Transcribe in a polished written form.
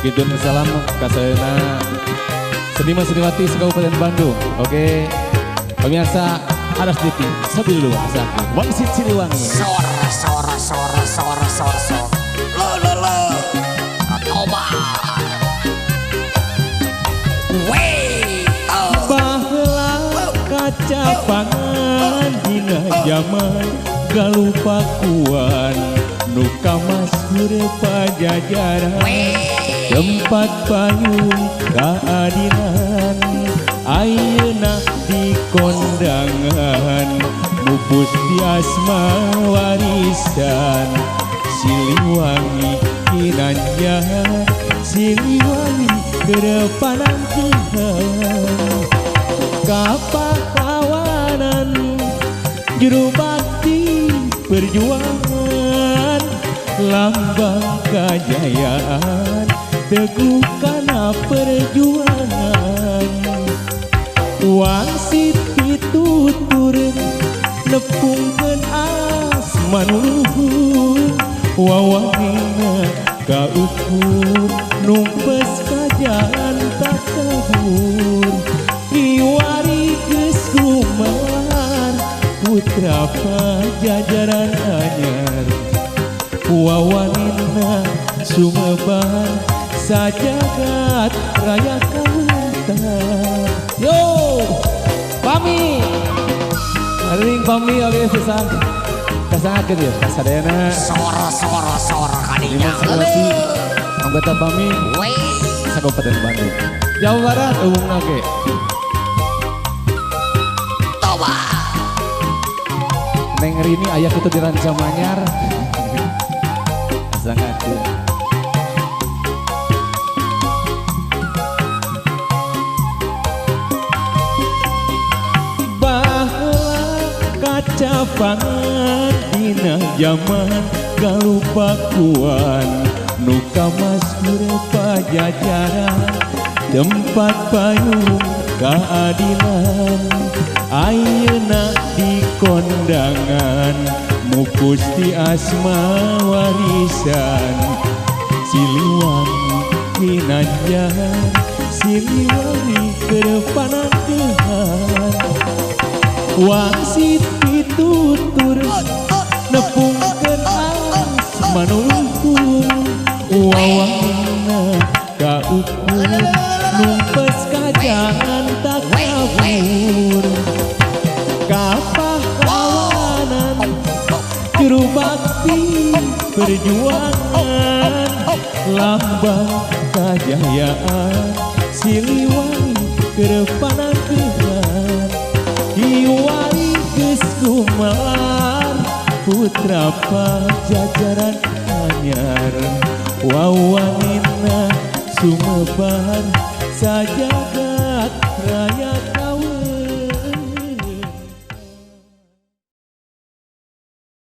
Gidun salam kasana seniman seniwati Kabupaten Bandung. Oke, pemirsa Aras TV sambil dulu sakit Wangsit Siliwangi. Sora. Lo. Toba. Baheula kaca pangan dina zaman galupakuan nu kamasur pajajaran tempat payung keadilan ayeuna di kondangan mupus di asma warisan Siliwangi kinanjar Siliwangi kedepanan Tuhan kapahlawanan juru bakti perjuangan lambang kejayaan teguh kana perjuangan wangsit pitutur nepungkeun asman luhur wawangina kaukur numpes kajalan tak kabur kiwari geus kumar putra pajajaran anyar wawanina sumebar sajagat raya kawentar. Yo pami ring pami oke susah kasangakeun ya kasadayana Sora kadinya. anggota pami Kabupaten Bandung Jawa Barat umum nage Toba. Neng Rini ayah itu di Ranca Manyar kasangakeun. Kaca pangan dina zaman galupakuan nu kamasur pajajaran tempat payung keadilan ayeuna di kondangan mupus di asma warisan Siliwangi kinanjar Siliwangi kedepanan Tuhan wangsit pitutur nepungkeun asman luhur wawangina kaukur numpes kajangan tak kabur kapahlawanan juru bakti perjuangan lambang kejayaan Siliwangi kedepanan Tuhan Iwari geus kumar putra pajajaran anyar wawangina sumebar sajagat raya